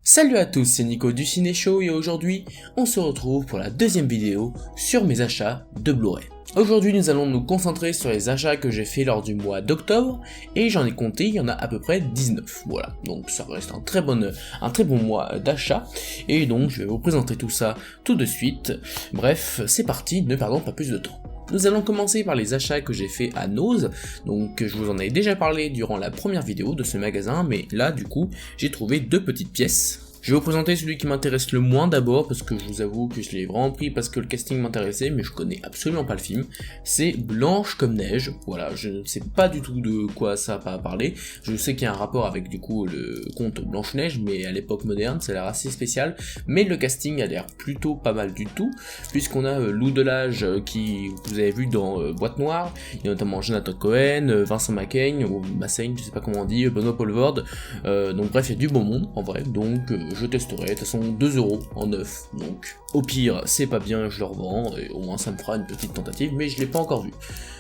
Salut à tous, c'est Nico du Ciné Show et aujourd'hui, on se retrouve pour la deuxième vidéo sur mes achats de Blu-ray. Aujourd'hui, nous allons nous concentrer sur les achats que j'ai fait lors du mois d'octobre et j'en ai compté, il y en a à peu près 19. Voilà, donc ça reste un très bon mois d'achat et donc je vais vous présenter tout ça tout de suite. Bref, c'est parti, ne perdons pas plus de temps. Nous allons commencer par les achats que j'ai fait à Nose, donc je vous en ai déjà parlé durant la première vidéo de ce magasin, mais là du coup j'ai trouvé deux petites pièces. Je vais vous présenter celui qui m'intéresse le moins d'abord, parce que je vous avoue que je l'ai vraiment pris parce que le casting m'intéressait, mais je connais absolument pas le film. C'est Blanche comme neige, voilà, je ne sais pas du tout de quoi ça va parler. Je sais qu'il y a un rapport avec du coup le conte Blanche-Neige, mais à l'époque moderne, ça a l'air assez spécial. Mais le casting a l'air plutôt pas mal du tout, puisqu'on a Lou Delage qui vous avez vu dans Boîte Noire, il y a notamment Jonathan Cohen, Vincent McCain, ou Massain, je sais pas comment on dit, Benoît Poelvoorde, donc bref, il y a du bon monde en vrai, donc je testerai, de toute façon 2€ en neuf, donc au pire c'est pas bien, je le revends, et au moins ça me fera une petite tentative, mais je l'ai pas encore vu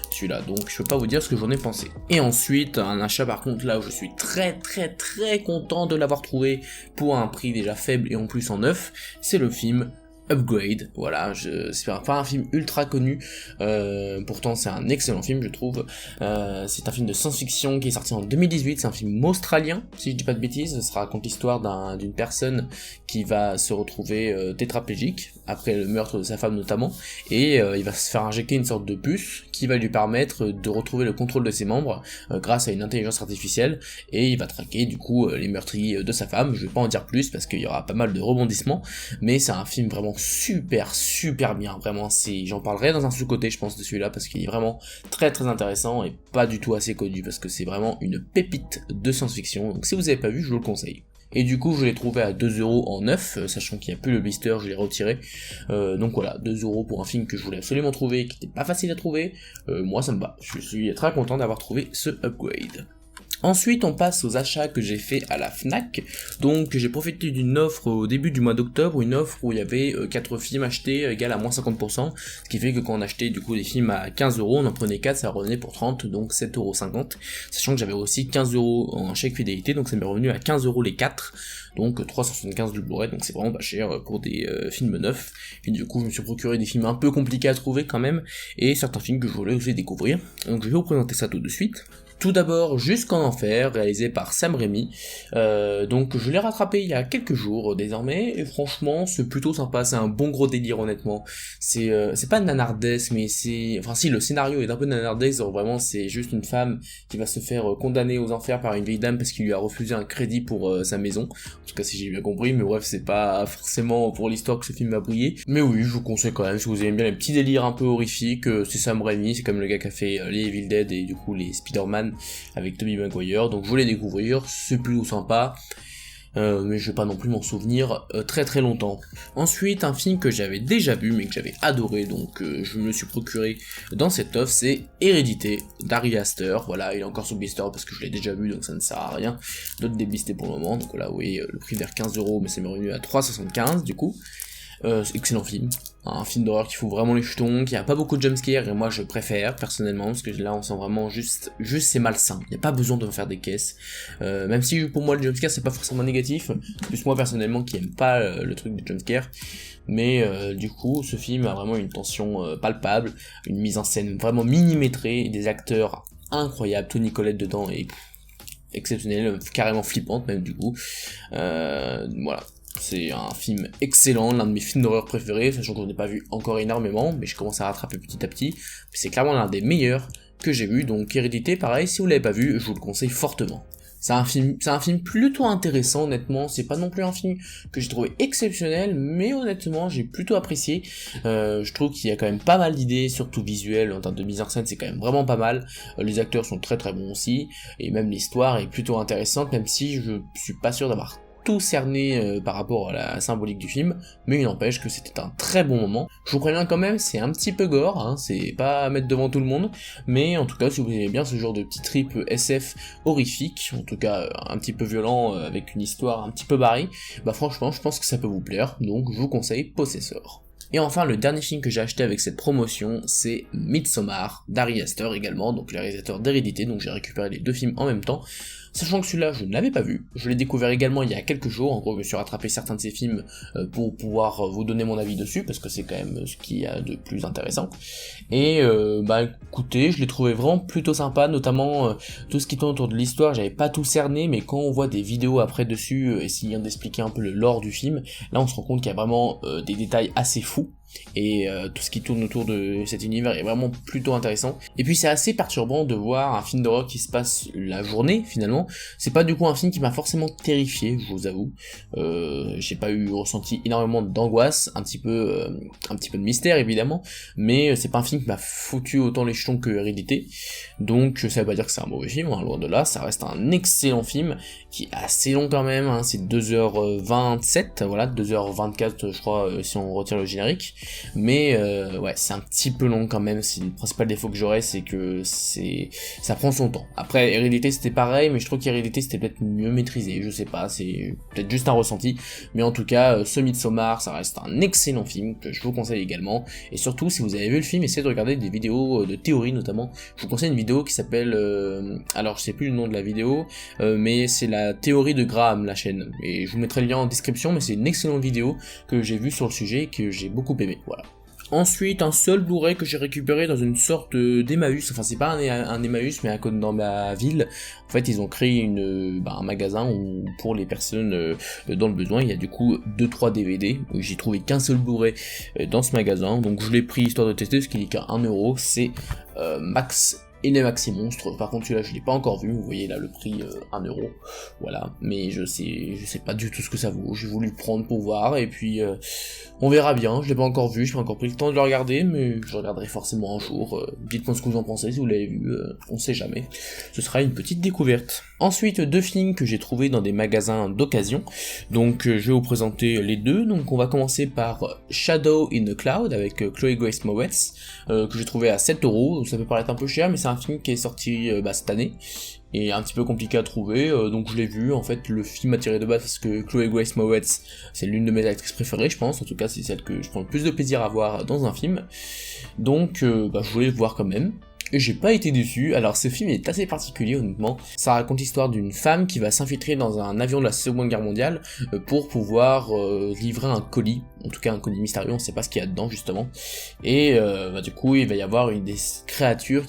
celui-là, donc je peux pas vous dire ce que j'en ai pensé. Et ensuite, un achat par contre là où je suis très content de l'avoir trouvé pour un prix déjà faible et en plus en neuf, c'est le film Upgrade, voilà, c'est pas un film ultra connu, pourtant c'est un excellent film je trouve, c'est un film de science-fiction qui est sorti en 2018, c'est un film australien, si je dis pas de bêtises, ça raconte l'histoire d'une personne qui va se retrouver tétraplégique, après le meurtre de sa femme notamment, et il va se faire injecter une sorte de puce qui va lui permettre de retrouver le contrôle de ses membres grâce à une intelligence artificielle, et il va traquer du coup les meurtriers de sa femme. Je vais pas en dire plus parce qu'il y aura pas mal de rebondissements, mais c'est un film vraiment super bien, vraiment, j'en parlerai dans un sous-côté je pense de celui-là parce qu'il est vraiment très intéressant et pas du tout assez connu parce que c'est vraiment une pépite de science-fiction, donc si vous avez pas vu je vous le conseille. Et du coup je l'ai trouvé à 2€ en neuf, sachant qu'il n'y a plus le blister, je l'ai retiré, donc voilà, 2€ pour un film que je voulais absolument trouver, qui n'était pas facile à trouver, moi ça me va, je suis très content d'avoir trouvé ce Upgrade. Ensuite, on passe aux achats que j'ai fait à la Fnac. Donc, j'ai profité d'une offre au début du mois d'octobre, une offre où il y avait 4 films achetés égale à moins 50%, ce qui fait que quand on achetait du coup des films à 15€, on en prenait 4, ça revenait pour 30, donc 7,50€, sachant que j'avais aussi 15€ en chèque fidélité, donc ça m'est revenu à 15€ les 4, donc 375 du Blu-ray, donc c'est vraiment pas cher pour des films neufs. Et du coup, je me suis procuré des films un peu compliqués à trouver quand même, et certains films que je voulais aussi découvrir, donc je vais vous présenter ça tout de suite. Tout d'abord, Jusqu'en Enfer, réalisé par Sam Raimi, donc je l'ai rattrapé il y a quelques jours désormais, et franchement c'est plutôt sympa, c'est un bon gros délire honnêtement, c'est pas nanardesque, mais enfin si, le scénario est un peu nanardesque, vraiment c'est juste une femme qui va se faire condamner aux enfers par une vieille dame parce qu'il lui a refusé un crédit pour sa maison, en tout cas si j'ai bien compris, mais bref c'est pas forcément pour l'histoire que ce film va briller, mais oui je vous conseille quand même, si vous aimez bien les petits délires un peu horrifiques, c'est Sam Raimi, c'est comme le gars qui a fait les Evil Dead et du coup les Spider-Man avec Tobey Maguire, donc je voulais découvrir, c'est plutôt sympa, mais je vais pas non plus m'en souvenir très longtemps. Ensuite, un film que j'avais déjà vu mais que j'avais adoré, donc je me suis procuré dans cette offre, c'est Hérédité d'Ari Aster. Voilà, il est encore sous blister parce que je l'ai déjà vu, donc ça ne sert à rien de le déblister pour le moment, donc voilà, oui, le prix vers 15€, mais c'est revenu à 3,75€ du coup. Excellent film, un film d'horreur qui fout vraiment les jetons, qui a pas beaucoup de jumpscares et moi je préfère personnellement parce que là on sent vraiment juste c'est malsain, il n'y a pas besoin de faire des caisses, même si pour moi le jumpscare c'est pas forcément négatif, plus moi personnellement qui aime pas le truc des jumpscares, mais du coup ce film a vraiment une tension palpable, une mise en scène vraiment millimétrée, des acteurs incroyables, Toni Collette dedans est exceptionnel, carrément flippante même du coup, voilà. C'est un film excellent, l'un de mes films d'horreur préférés, sachant que j'en ai pas vu encore énormément, mais je commence à rattraper petit à petit. C'est clairement l'un des meilleurs que j'ai vu, donc Hérédité, pareil, si vous l'avez pas vu, je vous le conseille fortement. C'est un film plutôt intéressant, honnêtement, c'est pas non plus un film que j'ai trouvé exceptionnel, mais honnêtement, j'ai plutôt apprécié. Je trouve qu'il y a quand même pas mal d'idées, surtout visuelles, en termes de mise en scène, c'est quand même vraiment pas mal. Les acteurs sont très bons aussi, et même l'histoire est plutôt intéressante, même si je suis pas sûr d'avoir tout cerné par rapport à la symbolique du film, mais il n'empêche que c'était un très bon moment. Je vous préviens quand même, c'est un petit peu gore, hein, c'est pas à mettre devant tout le monde, mais en tout cas si vous aimez bien ce genre de petit trip SF horrifique, en tout cas un petit peu violent, avec une histoire un petit peu barrée, bah franchement je pense que ça peut vous plaire, donc je vous conseille Possessor. Et enfin, le dernier film que j'ai acheté avec cette promotion, c'est Midsommar, d'Ari Aster également, donc le réalisateur d'Hérédité, donc j'ai récupéré les deux films en même temps. sachant que celui-là je ne l'avais pas vu, je l'ai découvert également il y a quelques jours, en gros je me suis rattrapé certains de ces films pour pouvoir vous donner mon avis dessus, parce que c'est quand même ce qu'il y a de plus intéressant, et bah écoutez, je l'ai trouvé vraiment plutôt sympa, notamment tout ce qui tourne autour de l'histoire, j'avais pas tout cerné, mais quand on voit des vidéos après dessus, essayant d'expliquer un peu le lore du film, là on se rend compte qu'il y a vraiment des détails assez fous, et tout ce qui tourne autour de cet univers est vraiment plutôt intéressant. Et puis c'est assez perturbant de voir un film d'horreur qui se passe la journée finalement. C'est pas du coup un film qui m'a forcément terrifié, je vous avoue. J'ai pas ressenti énormément d'angoisse, un petit peu de mystère évidemment, mais c'est pas un film qui m'a foutu autant les jetons que Hérédité. Donc ça veut pas dire que c'est un mauvais film, hein, loin de là, ça reste un excellent film qui est assez long quand même, hein, c'est 2h27, voilà, 2h24 je crois si on retire le générique. Mais ouais, c'est un petit peu long quand même. Le principal défaut que j'aurais, c'est que ça prend son temps. Après, Hérédité c'était pareil, mais je trouve qu'Hérédité c'était peut-être mieux maîtrisé, je sais pas, c'est peut-être juste un ressenti, mais en tout cas, ce Midsommar, ça reste un excellent film que je vous conseille également, et surtout, si vous avez vu le film, essayez de regarder des vidéos de théorie notamment. Je vous conseille une vidéo qui s'appelle, alors je sais plus le nom de la vidéo, mais c'est la théorie de Graham, la chaîne, et je vous mettrai le lien en description, mais c'est une excellente vidéo que j'ai vue sur le sujet et que j'ai beaucoup aimé, voilà. Ensuite, un seul Blu-ray que j'ai récupéré dans une sorte d'Emmaüs, enfin c'est pas un Emmaüs, mais dans ma ville. En fait, ils ont créé un magasin où pour les personnes dans le besoin, il y a du coup 2-3 DVD. J'ai trouvé qu'un seul Blu-ray dans ce magasin, donc je l'ai pris histoire de tester, ce qui est qu'à 1€, c'est Max et les Maxi Monstres. Par contre celui-là je l'ai pas encore vu, vous voyez là le prix 1€, voilà, mais je sais pas du tout ce que ça vaut, j'ai voulu le prendre pour voir, et puis on verra bien, je l'ai pas encore vu, j'ai pas encore pris le temps de le regarder, mais je regarderai forcément un jour, dites-moi ce que vous en pensez si vous l'avez vu, on sait jamais, ce sera une petite découverte. Ensuite, 2 films que j'ai trouvés dans des magasins d'occasion, donc je vais vous présenter les deux. Donc on va commencer par Shadow in the Cloud avec Chloé Grace Moretz, que j'ai trouvé à 7€, ça peut paraître un peu cher, mais c'est un film qui est sorti cette année, et un petit peu compliqué à trouver, donc je l'ai vu. En fait le film m'a tiré de base parce que Chloé Grace Moretz c'est l'une de mes actrices préférées, je pense, en tout cas c'est celle que je prends le plus de plaisir à voir dans un film, donc je voulais le voir quand même. Et j'ai pas été déçu. Alors ce film est assez particulier honnêtement, ça raconte l'histoire d'une femme qui va s'infiltrer dans un avion de la Seconde Guerre mondiale pour pouvoir livrer un colis, en tout cas un colis mystérieux, on sait pas ce qu'il y a dedans justement, et du coup il va y avoir une créature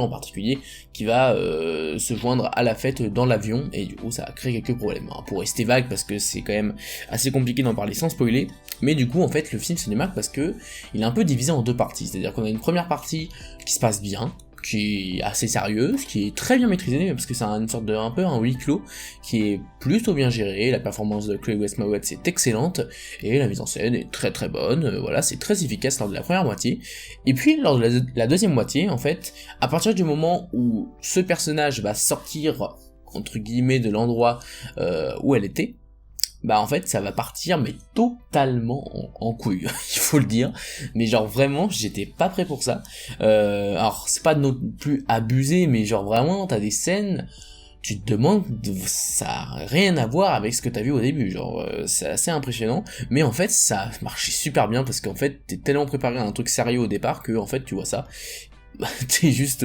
en particulier qui va se joindre à la fête dans l'avion, et du coup ça a créé quelques problèmes, hein, pour rester vague parce que c'est quand même assez compliqué d'en parler sans spoiler, mais du coup en fait le film se démarque parce que il est un peu divisé en 2 parties, c'est-à-dire qu'on a une première partie qui se passe bien, qui est assez sérieuse, qui est très bien maîtrisée, parce que c'est une sorte de, un peu un huis clos, qui est plutôt bien géré, la performance de Chloé Grace Moretz est excellente, et la mise en scène est très très bonne, voilà, c'est très efficace lors de la première moitié, et puis lors de la deuxième moitié, en fait, à partir du moment où ce personnage va sortir, entre guillemets, de l'endroit où elle était, en fait ça va partir mais totalement en couille, il faut le dire, mais genre vraiment j'étais pas prêt pour ça, alors c'est pas non plus abusé, mais genre vraiment t'as des scènes, tu te demandes, ça a rien à voir avec ce que t'as vu au début, genre c'est assez impressionnant, mais en fait ça marchait super bien parce qu'en fait t'es tellement préparé à un truc sérieux au départ que en fait tu vois ça, t'es juste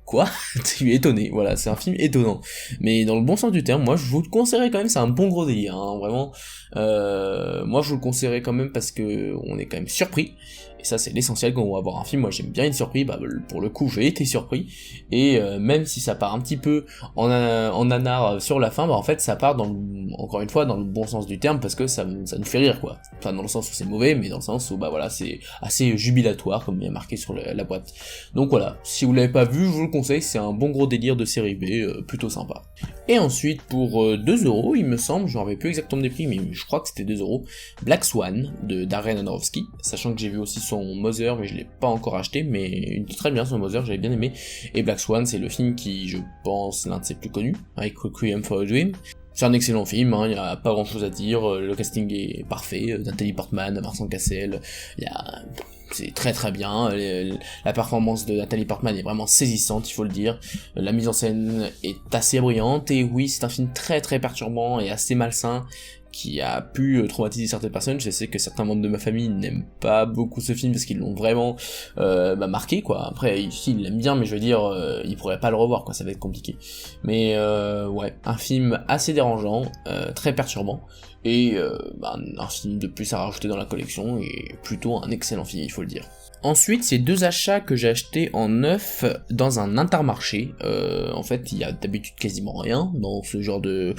quoi, tu es étonné, voilà, c'est un film étonnant, mais dans le bon sens du terme. Moi je vous le conseillerais quand même, c'est un bon gros délire, hein, vraiment, moi je vous le conseillerais quand même parce que on est quand même surpris, et ça c'est l'essentiel quand on va voir un film. Moi j'aime bien être surpris, pour le coup j'ai été surpris, et même si ça part un petit peu en nanar sur la fin, en fait ça part encore une fois dans le bon sens du terme, parce que ça nous fait rire quoi, enfin dans le sens où c'est mauvais, mais dans le sens où voilà c'est assez jubilatoire comme il y a marqué sur la boîte. Donc voilà, si vous l'avez pas vu, je vous le conseille, c'est un bon gros délire de série B, plutôt sympa. Et ensuite pour 2€, il me semble, je me rappelle plus exactement des prix, mais je crois que c'était 2€, Black Swan de Darren Aronofsky, sachant que j'ai vu aussi son Mother, mais je l'ai pas encore acheté, mais très bien son Mother, j'avais bien aimé. Et Black Swan c'est le film qui, je pense, l'un de ses plus connus, avec Requiem for a Dream. C'est un excellent film, hein, y a pas grand chose à dire, le casting est parfait, Natalie Portman, Vincent Cassel, c'est très très bien, la performance de Natalie Portman est vraiment saisissante, il faut le dire, la mise en scène est assez brillante, et oui, c'est un film très très perturbant et assez malsain, qui a pu traumatiser certaines personnes. Je sais que certains membres de ma famille n'aiment pas beaucoup ce film parce qu'ils l'ont vraiment marqué, quoi. Après, ici, ils l'aiment bien, mais je veux dire, ils pourraient pas le revoir, quoi, ça va être compliqué. Mais ouais, un film assez dérangeant, très perturbant, et un film de plus à rajouter dans la collection, et plutôt un excellent film, il faut le dire. Ensuite, c'est 2 achats que j'ai achetés en neuf dans un Intermarché. En fait, il y a d'habitude quasiment rien dans ce genre de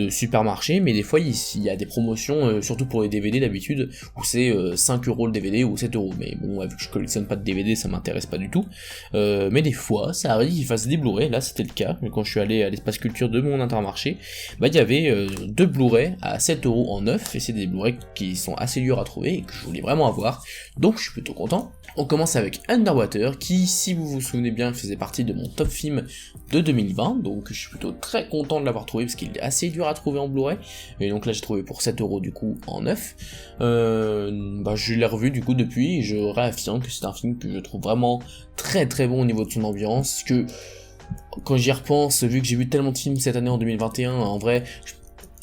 supermarché, mais des fois il y a des promotions, surtout pour les DVD d'habitude, où c'est 5€ le DVD ou 7€. Mais bon, vu que je collectionne pas de DVD, ça m'intéresse pas du tout. Mais des fois, ça arrive qu'ils fassent des Blu-ray. Là, c'était le cas. Quand je suis allé à l'espace culture de mon Intermarché, bah il y avait 2 Blu-ray à 7€ en neuf, et c'est des Blu-ray qui sont assez durs à trouver et que je voulais vraiment avoir. Donc je suis plutôt content. On commence avec Underwater, qui, si vous vous souvenez bien, faisait partie de mon top film de 2020, donc je suis plutôt très content de l'avoir trouvé, parce qu'il est assez dur à trouver en Blu-ray, et donc là j'ai trouvé pour 7€ du coup en neuf. Je l'ai revu du coup depuis, et je réaffirme que c'est un film que je trouve vraiment très très bon au niveau de son ambiance, que quand j'y repense, vu que j'ai vu tellement de films cette année en 2021, en vrai,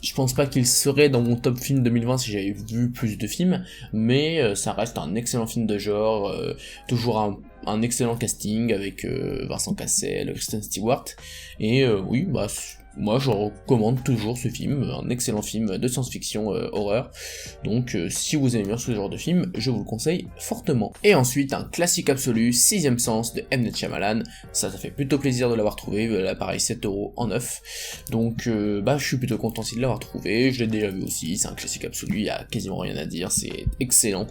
je pense pas qu'il serait dans mon top film 2020 si j'avais vu plus de films, mais ça reste un excellent film de genre, toujours un excellent casting avec Vincent Cassel, Kristen Stewart, et oui, moi je recommande toujours ce film, un excellent film de science-fiction horreur, donc si vous aimez bien ce genre de film, je vous le conseille fortement. Et ensuite un classique absolu, Sixième Sens de M. Night Shyamalan, ça fait plutôt plaisir de l'avoir trouvé, là pareil 7€ en neuf, donc je suis plutôt content aussi de l'avoir trouvé, je l'ai déjà vu aussi, c'est un classique absolu, il y a quasiment rien à dire, c'est excellent,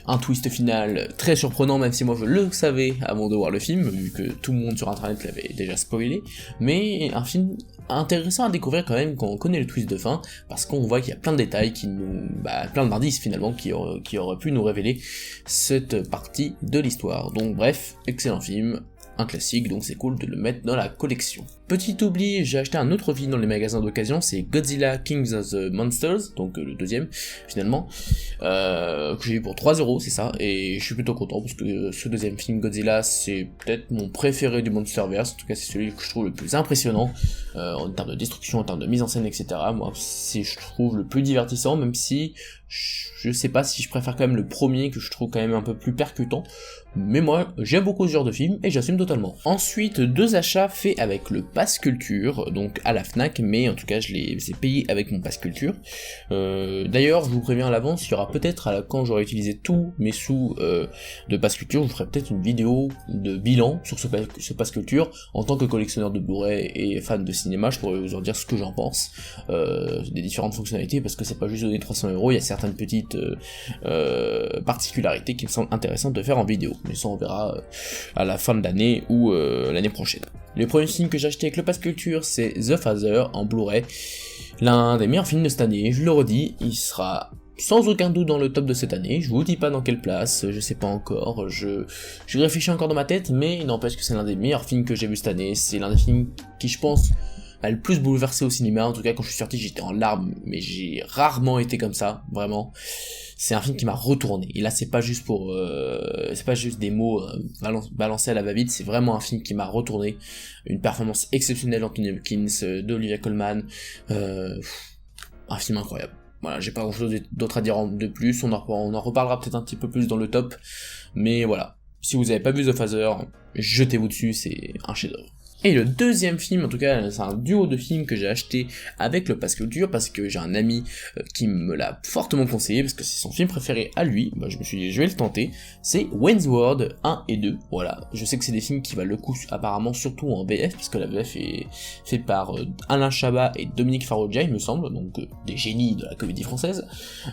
un twist final très surprenant, même si moi je le savais avant de voir le film, vu que tout le monde sur internet l'avait déjà spoilé, mais un film intéressant à découvrir quand même quand on connaît le twist de fin, parce qu'on voit qu'il y a plein de détails qui nous, plein d'indices finalement qui auraient pu nous révéler cette partie de l'histoire. Donc bref, excellent film, un classique, donc c'est cool de le mettre dans la collection. Petit oubli, j'ai acheté un autre film dans les magasins d'occasion, c'est Godzilla King of the Monsters, donc le deuxième finalement, que j'ai eu pour 3€, c'est ça, et je suis plutôt content parce que ce deuxième film Godzilla c'est peut-être mon préféré du Monsterverse, en tout cas c'est celui que je trouve le plus impressionnant, en termes de destruction, en termes de mise en scène, etc. Moi c'est je trouve le plus divertissant, même si je sais pas si je préfère quand même le premier que je trouve quand même un peu plus percutant, mais moi j'aime beaucoup ce genre de film et j'assume totalement. Ensuite 2 achats faits avec le Pass Culture, donc à la Fnac, mais en tout cas je les ai payés avec mon Pass Culture. D'ailleurs je vous préviens à l'avance, il y aura peut-être quand j'aurai utilisé tous mes sous de Pass Culture, je vous ferai peut-être une vidéo de bilan sur ce Pass Culture. En tant que collectionneur de Blu-ray et fan de cinéma, je pourrais vous en dire ce que j'en pense des différentes fonctionnalités, parce que c'est pas juste donner 300€, il y a certaines petites particularités qui me semblent intéressantes de faire en vidéo, mais ça on verra à la fin de l'année ou l'année prochaine. Le premier film que j'ai acheté avec le Pass Culture, c'est The Father en Blu-ray, l'un des meilleurs films de cette année, je le redis, il sera sans aucun doute dans le top de cette année, je vous dis pas dans quelle place, je sais pas encore, je réfléchis encore dans ma tête, mais il n'empêche que c'est l'un des meilleurs films que j'ai vu cette année, c'est l'un des films qui je pense a le plus bouleversé au cinéma, en tout cas quand je suis sorti j'étais en larmes, mais j'ai rarement été comme ça, vraiment. C'est un film qui m'a retourné, et là c'est pas juste des mots balancés à la va-vite, c'est vraiment un film qui m'a retourné, une performance exceptionnelle d'Anthony Hopkins, d'Olivia Colman, un film incroyable. Voilà, j'ai pas grand chose d'autre à dire de plus, on en reparlera peut-être un petit peu plus dans le top, mais voilà, si vous avez pas vu The Father, jetez-vous dessus, c'est un chef-d'œuvre. Et le deuxième film, en tout cas, c'est un duo de films que j'ai acheté avec le Pass Culture, parce que j'ai un ami qui me l'a fortement conseillé, parce que c'est son film préféré à lui, je me suis dit je vais le tenter, c'est Wayne's World 1 et 2, voilà, je sais que c'est des films qui valent le coup apparemment surtout en VF, parce que la VF est faite par Alain Chabat et Dominique Farrugia il me semble, donc des génies de la comédie française,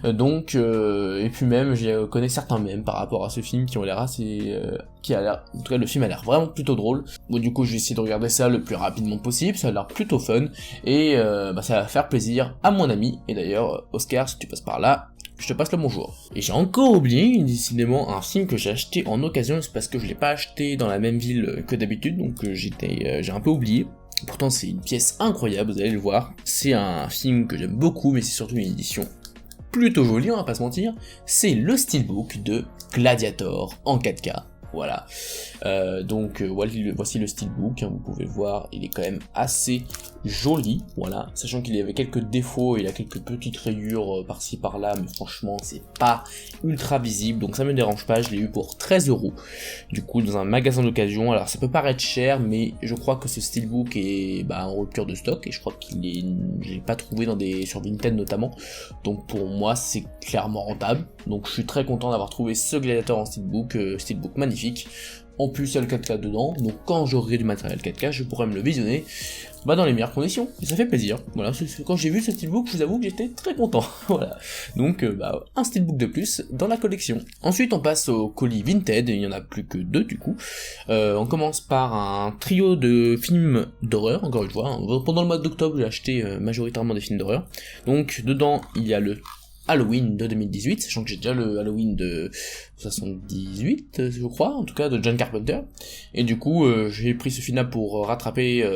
et puis même, je connais certains mèmes par rapport à ce film qui ont l'air assez... en tout cas le film a l'air vraiment plutôt drôle, bon du coup je vais essayer de regarder ça le plus rapidement possible, ça a l'air plutôt fun, et ça va faire plaisir à mon ami, et d'ailleurs Oscar si tu passes par là, je te passe le bonjour. Et j'ai encore oublié décidément un film que j'ai acheté en occasion, c'est parce que je l'ai pas acheté dans la même ville que d'habitude, donc j'ai un peu oublié. Pourtant c'est une pièce incroyable, vous allez le voir, c'est un film que j'aime beaucoup, mais c'est surtout une édition plutôt jolie, on va pas se mentir, c'est le Steelbook de Gladiator en 4K. voilà. Voici le steelbook, hein, vous pouvez le voir, il est quand même assez joli, voilà, sachant qu'il y avait quelques défauts, il a quelques petites rayures par-ci par-là, mais franchement c'est pas ultra visible, donc ça me dérange pas. Je l'ai eu pour 13 €, du coup dans un magasin d'occasion. Alors ça peut paraître cher, mais je crois que ce steelbook est en rupture de stock, et je crois je l'ai pas trouvé sur Vinted notamment, donc pour moi c'est clairement rentable, donc je suis très content d'avoir trouvé ce Gladiator en steelbook magnifique. En plus il y a le 4K dedans, donc quand j'aurai du matériel 4K, je pourrai me le visionner dans les meilleures conditions, et ça fait plaisir. Voilà, quand j'ai vu ce steelbook, je vous avoue que j'étais très content. Voilà, donc un steelbook de plus dans la collection. Ensuite on passe au colis Vinted, et il n'y en a plus que 2 du coup. On commence par un trio de films d'horreur, encore une fois, hein. Pendant le mois d'octobre j'ai acheté majoritairement des films d'horreur, donc dedans il y a le Halloween de 2018, sachant que j'ai déjà le Halloween de 78, je crois, en tout cas de John Carpenter, et du coup j'ai pris ce film-là pour rattraper,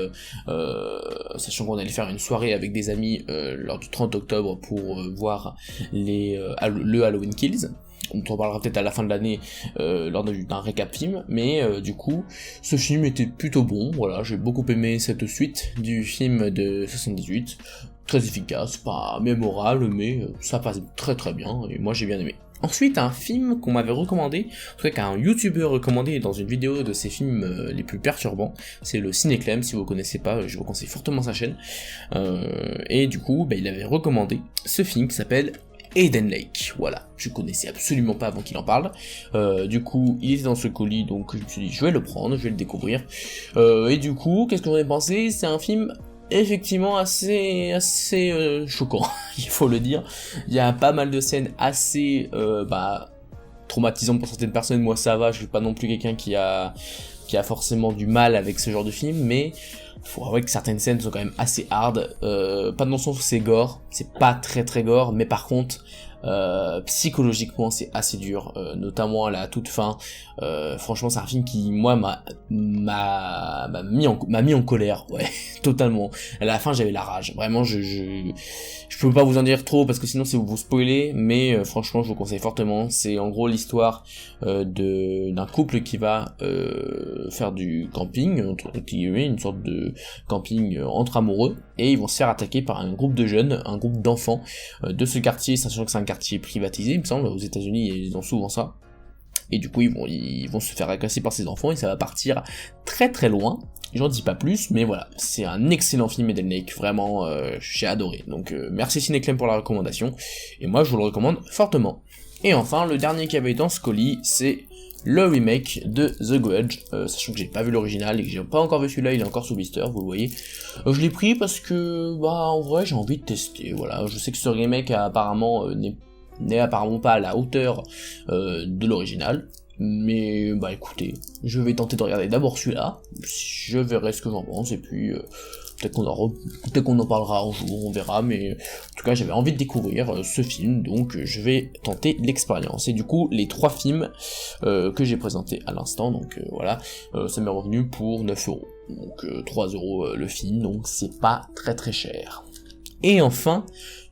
sachant qu'on allait faire une soirée avec des amis lors du 30 octobre pour voir le Halloween Kills, dont on parlera peut-être à la fin de l'année lors d'un récap film, mais du coup ce film était plutôt bon. Voilà, j'ai beaucoup aimé cette suite du film de 78, très efficace, pas mémorable, mais ça passe très très bien, et moi j'ai bien aimé. Ensuite, un film qu'on m'avait recommandé, en tout cas qu'un youtubeur recommandé dans une vidéo de ses films les plus perturbants, c'est le Cinéclem. Si vous connaissez pas, je vous conseille fortement sa chaîne, et du coup il avait recommandé ce film qui s'appelle Eden Lake. Voilà, je connaissais absolument pas avant qu'il en parle, du coup il était dans ce colis, donc je me suis dit je vais le prendre, je vais le découvrir, et du coup qu'est-ce que j'en ai pensé? C'est un film effectivement assez choquant, il faut le dire. Il y a pas mal de scènes assez traumatisantes pour certaines personnes. Moi ça va, je suis pas non plus quelqu'un qui a forcément du mal avec ce genre de film, mais faut avouer que certaines scènes sont quand même assez hard, pas dans le sens où c'est gore, c'est pas très gore, mais par contre psychologiquement c'est assez dur, notamment à la toute fin. Franchement c'est un film qui moi m'a mis en colère, ouais, totalement. À la fin j'avais la rage, vraiment. Je peux pas vous en dire trop parce que sinon c'est vous spoiler, mais franchement je vous conseille fortement. C'est en gros l'histoire d'un couple qui va faire du camping, une sorte de camping entre amoureux, et ils vont se faire attaquer par un groupe de jeunes, un groupe d'enfants de ce quartier, sachant que c'est un quartier privatisé, il me semble, aux États-Unis ils ont souvent ça. Et du coup ils vont se faire agresser par ces enfants, et ça va partir très très loin. J'en dis pas plus, mais voilà, c'est un excellent film Eden Lake, vraiment j'ai adoré. Donc merci Cinéclem pour la recommandation, et moi je vous le recommande fortement. Et enfin le dernier qui avait été dans ce colis, c'est le remake de The Grudge, sachant que j'ai pas vu l'original et que j'ai pas encore vu celui-là, il est encore sous blister, vous le voyez. Je l'ai pris parce que en vrai j'ai envie de tester, voilà. Je sais que ce remake apparemment n'est apparemment pas à la hauteur de l'original, mais écoutez, je vais tenter de regarder d'abord celui-là, je verrai ce que j'en pense, et puis peut-être qu'on en parlera un jour, on verra, mais en tout cas j'avais envie de découvrir ce film, donc je vais tenter l'expérience. Et du coup les 3 films que j'ai présentés à l'instant, donc voilà, ça m'est revenu pour 9 €, donc 3 € le film, donc c'est pas très cher. Et enfin,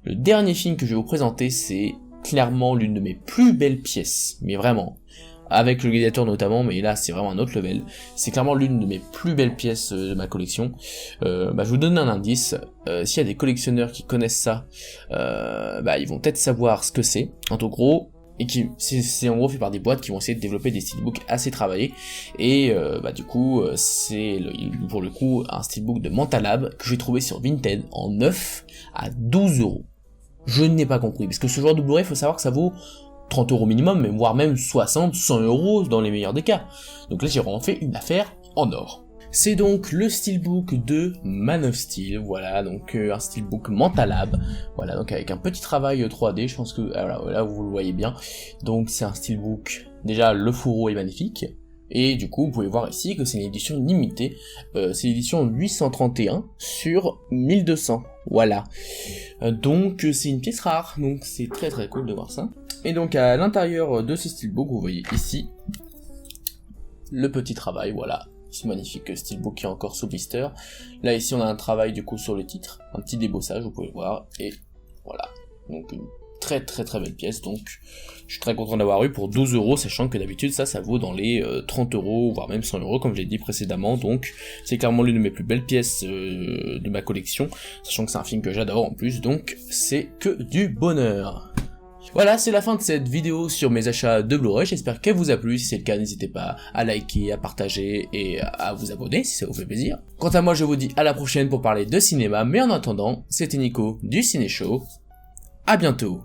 le dernier film que je vais vous présenter, c'est clairement l'une de mes plus belles pièces, mais vraiment, avec le Gladiator notamment, mais là c'est vraiment un autre level. C'est clairement l'une de mes plus belles pièces de ma collection. Je vous donne un indice, s'il y a des collectionneurs qui connaissent ça, ils vont peut-être savoir ce que c'est, en gros, et c'est en gros fait par des boîtes qui vont essayer de développer des steelbooks assez travaillés, et du coup c'est pour le coup un steelbook de Mentalab que j'ai trouvé sur Vinted en neuf à 12 €. Je n'ai pas compris, parce que ce genre de Blu-ray, faut savoir que ça vaut 30 € minimum, mais voire même 60, 100 € dans les meilleurs des cas. Donc là j'ai vraiment fait une affaire en or. C'est donc le steelbook de Man of Steel, voilà, donc un steelbook Mentalab, voilà, donc avec un petit travail 3D, je pense que là vous le voyez bien. Donc c'est un steelbook, déjà le fourreau est magnifique, et du coup vous pouvez voir ici que c'est une édition limitée, c'est l'édition 831 sur 1200, voilà. Donc c'est une pièce rare, donc c'est très cool de voir ça. Et donc à l'intérieur de ce steelbook, vous voyez ici le petit travail, voilà, ce magnifique steelbook qui est encore sous blister. Là ici on a un travail du coup sur le titre, un petit débossage, vous pouvez voir, et voilà, donc une très belle pièce, donc je suis très content d'avoir eu pour 12 €, sachant que d'habitude ça vaut dans les 30 €, voire même 100 € comme j'ai dit précédemment, donc c'est clairement l'une de mes plus belles pièces de ma collection, sachant que c'est un film que j'adore en plus, donc c'est que du bonheur. Voilà, c'est la fin de cette vidéo sur mes achats de Blu-ray, j'espère qu'elle vous a plu, si c'est le cas n'hésitez pas à liker, à partager et à vous abonner si ça vous fait plaisir. Quant à moi je vous dis à la prochaine pour parler de cinéma, mais en attendant, c'était Nico du Ciné Show, à bientôt.